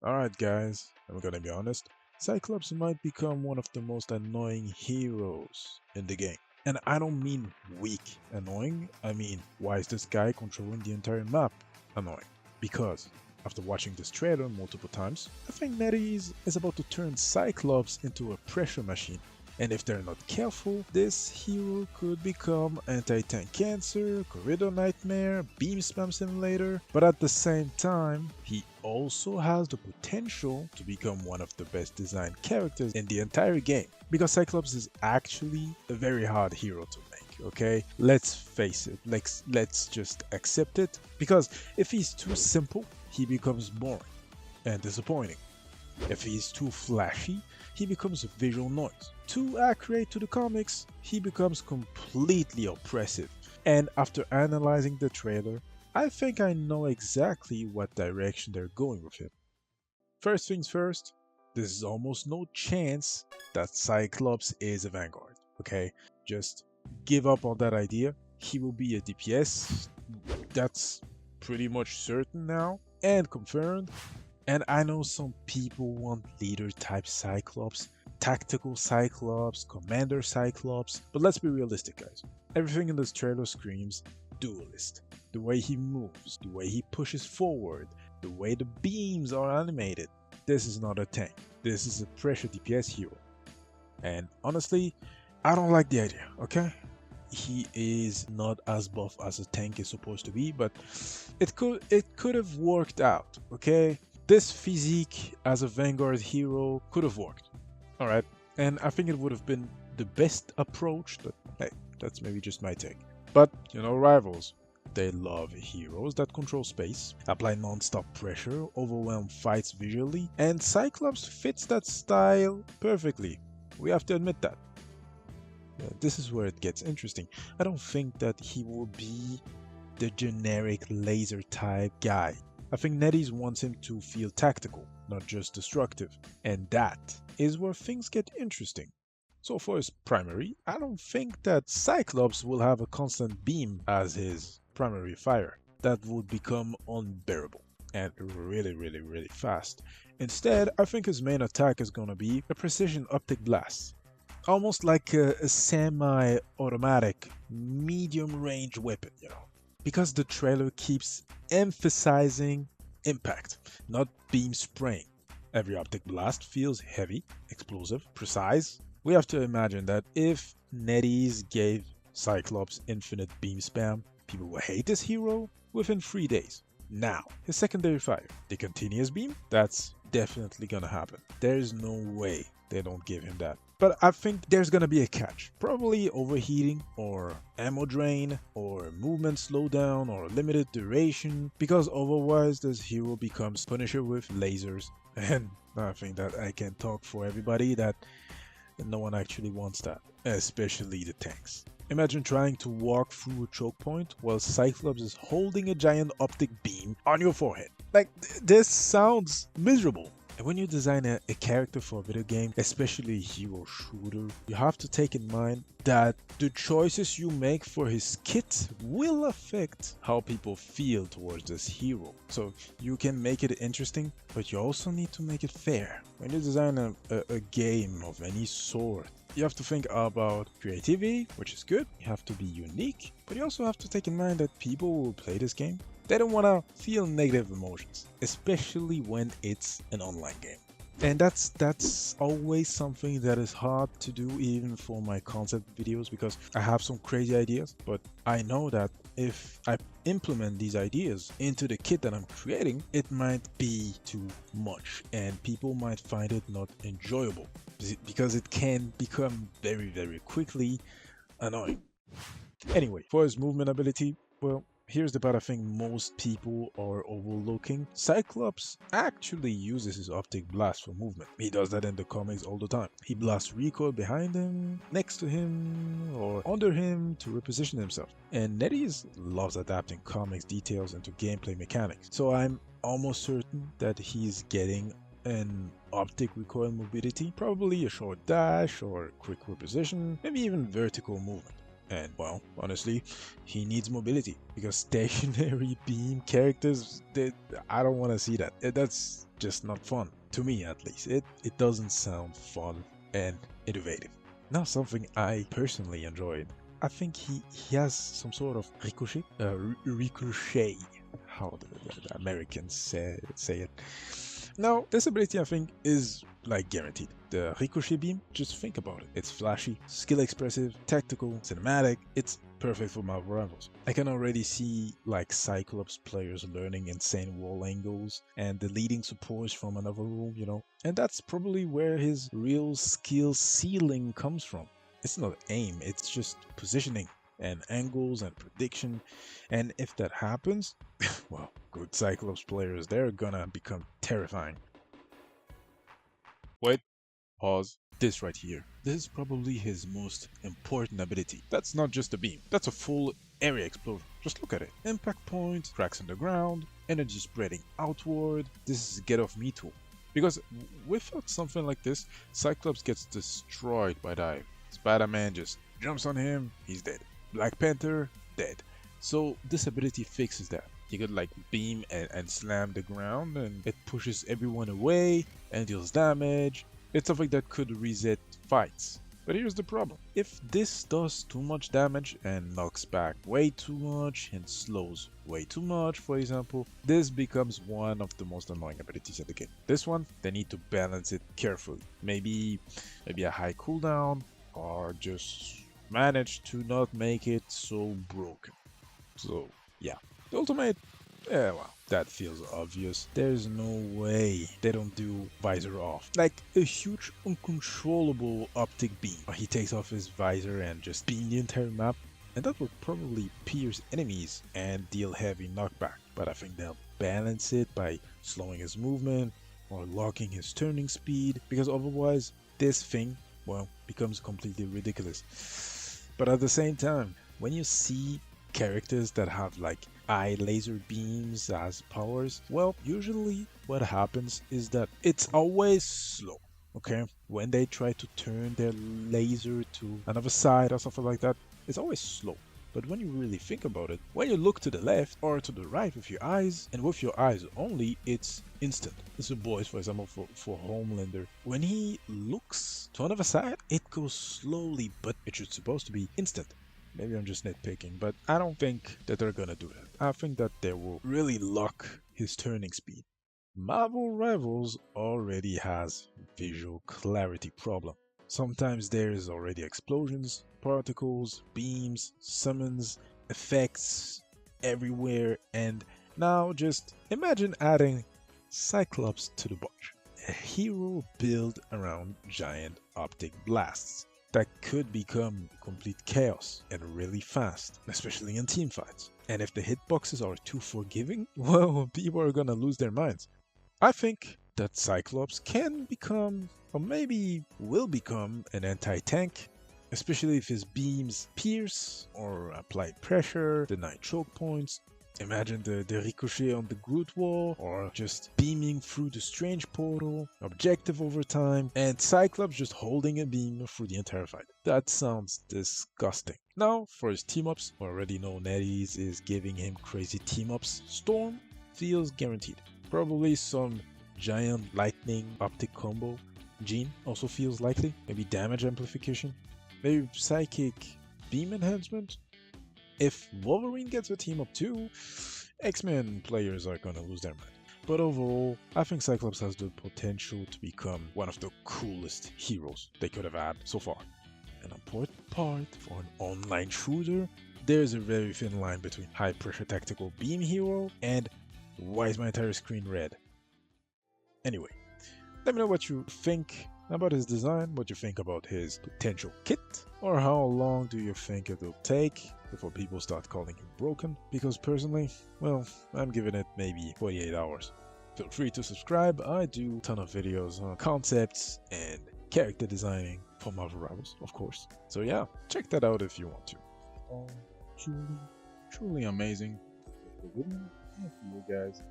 Alright guys, I'm gonna be honest, Cyclops might become one of the most annoying heroes in the game. And I don't mean weak annoying, I mean why is this guy controlling the entire map annoying? Because after watching this trailer multiple times, I think NetEase is about to turn Cyclops into a pressure machine. And if they're not careful, this hero could become anti-tank cancer, corridor nightmare, beam spam simulator, but at the same time, he also has the potential to become one of the best designed characters in the entire game. Because Cyclops is actually a very hard hero to make, okay? Let's face it, let's just accept it. Because if he's too simple, he becomes boring and disappointing. If he's too flashy, he becomes a visual noise. Too accurate to the comics, he becomes completely oppressive. And after analyzing the trailer, I think I know exactly what direction they're going with him. First things first, there's almost no chance that Cyclops is a Vanguard, okay? Just give up on that idea. He will be a DPS. That's pretty much certain now and confirmed. And I know some people want leader type Cyclops, tactical Cyclops, commander Cyclops, but let's be realistic, guys. Everything in this trailer screams duelist. The way he moves, the way he pushes forward, the way the beams are animated. This is not a tank. This is a pressure DPS hero. And honestly, I don't like the idea, okay? He is not as buff as a tank is supposed to be, but it could have worked out, okay? This physique as a Vanguard hero could have worked. Alright, and I think it would have been the best approach, but hey, that's maybe just my take. But, rivals, they love heroes that control space, apply non-stop pressure, overwhelm fights visually, and Cyclops fits that style perfectly. We have to admit that. This is where it gets interesting. I don't think that he will be the generic laser type guy. I think NetEase wants him to feel tactical, not just destructive. And that is where things get interesting. So for his primary, I don't think that Cyclops will have a constant beam as his primary fire. That would become unbearable and really fast. Instead, I think his main attack is gonna be a precision optic blast. Almost like a semi-automatic medium range weapon. Because the trailer keeps emphasizing impact, not beam spraying. Every optic blast feels heavy, explosive, precise. We have to imagine that if NetEase gave Cyclops infinite beam spam, people will hate this hero within 3 days. Now, his secondary fire, the continuous beam, that's definitely gonna happen. There's no way they don't give him that. But I think there's gonna be a catch. Probably overheating, or ammo drain, or movement slowdown, or limited duration, because otherwise this hero becomes Punisher with lasers. And I think that I can talk for everybody that no one actually wants that, especially the tanks. Imagine trying to walk through a choke point while Cyclops is holding a giant optic beam on your forehead. Like, this sounds miserable. And when you design a character for a video game, especially a hero shooter, you have to take in mind that the choices you make for his kit will affect how people feel towards this hero. So you can make it interesting, but you also need to make it fair. When you design a game of any sort, you have to think about creativity, which is good. You have to be unique, but you also have to take in mind that people will play this game. They don't want to feel negative emotions, especially when it's an online game. And that's always something that is hard to do even for my concept videos, because I have some crazy ideas, but I know that if I implement these ideas into the kit that I'm creating, it might be too much and people might find it not enjoyable because it can become very quickly annoying. Anyway, for his movement ability, well, here's the part I think most people are overlooking. Cyclops actually uses his optic blast for movement. He does that in the comics all the time. He blasts recoil behind him, next to him, or under him to reposition himself. And NetEase loves adapting comics details into gameplay mechanics. So I'm almost certain that he's getting an optic recoil mobility, probably a short dash or quick reposition, maybe even vertical movement. And well, honestly, he needs mobility because stationary beam characters, I don't want to see that. That's just not fun. To me, at least. It doesn't sound fun and innovative. Now, something I personally enjoyed. I think he has some sort of ricochet. Ricochet. How the Americans say it. Now, this ability I think is like guaranteed. The Ricochet beam, just think about it. It's flashy, skill expressive, tactical, cinematic. It's perfect for Marvel Rivals. I can already see like Cyclops players learning insane wall angles and deleting supports from another room, you know. And that's probably where his real skill ceiling comes from. It's not aim, it's just positioning and angles and prediction. And if that happens, well, good Cyclops players, they're gonna become terrifying. Wait, pause. This right here. This is probably his most important ability. That's not just a beam, that's a full area explosion. Just look at it. Impact point, cracks in the ground, energy spreading outward. This is get off me tool. Because without something like this, Cyclops gets destroyed by dive. Spider-Man just jumps on him, he's dead. Black Panther, dead. So this ability fixes that. You could like beam and slam the ground and it pushes everyone away and deals damage. It's something that could reset fights. But here's the problem. If this does too much damage and knocks back way too much and slows way too much, for example, this becomes one of the most annoying abilities in the game. This one, they need to balance it carefully. Maybe a high cooldown or just manage to not make it so broken. So yeah, the ultimate, yeah, well, that feels obvious. There's no way they don't do visor off. Like a huge uncontrollable optic beam. He takes off his visor and just beam the entire map, and that would probably pierce enemies and deal heavy knockback. But I think they'll balance it by slowing his movement or locking his turning speed, because otherwise this thing, well, becomes completely ridiculous. But at the same time, when you see characters that have like eye laser beams as powers, well, usually what happens is that it's always slow. Okay, when they try to turn their laser to another side or something like that, it's always slow. But when you really think about it, when you look to the left or to the right with your eyes, and with your eyes only, it's instant. This is boys, for example, for Homelander. When he looks to another side, it goes slowly, but it's supposed to be instant. Maybe I'm just nitpicking, but I don't think that they're gonna do that. I think that they will really lock his turning speed. Marvel Rivals already has visual clarity problem. Sometimes there is already explosions, particles, beams, summons, effects everywhere, and now just imagine adding Cyclops to the bunch. A hero built around giant optic blasts that could become complete chaos and really fast, especially in team fights. And if the hitboxes are too forgiving, well, people are gonna lose their minds. I think that Cyclops can become, or maybe will become, an anti-tank, especially if his beams pierce or apply pressure, deny choke points. Imagine the ricochet on the Groot wall, or just beaming through the strange portal, objective over time, and Cyclops just holding a beam through the entire fight. That sounds disgusting. Now, for his team-ups, we already know NetEase is giving him crazy team-ups. Storm feels guaranteed. Probably some giant lightning optic combo. Jean also feels likely. Maybe damage amplification. Maybe psychic beam enhancement. If Wolverine gets a team up too, X-Men players are gonna lose their mind. But overall, I think Cyclops has the potential to become one of the coolest heroes they could have had so far. An important part for an online shooter, there's a very thin line between high pressure tactical beam hero and why is my entire screen red? Anyway, let me know what you think about his design, what you think about his potential kit, or how long do you think it will take before people start calling him broken, because personally, well, I'm giving it maybe 48 hours. Feel free to subscribe. I do a ton of videos on concepts and character designing for Marvel Rivals, of course. So yeah, check that out if you want to. Truly amazing. Thank you guys.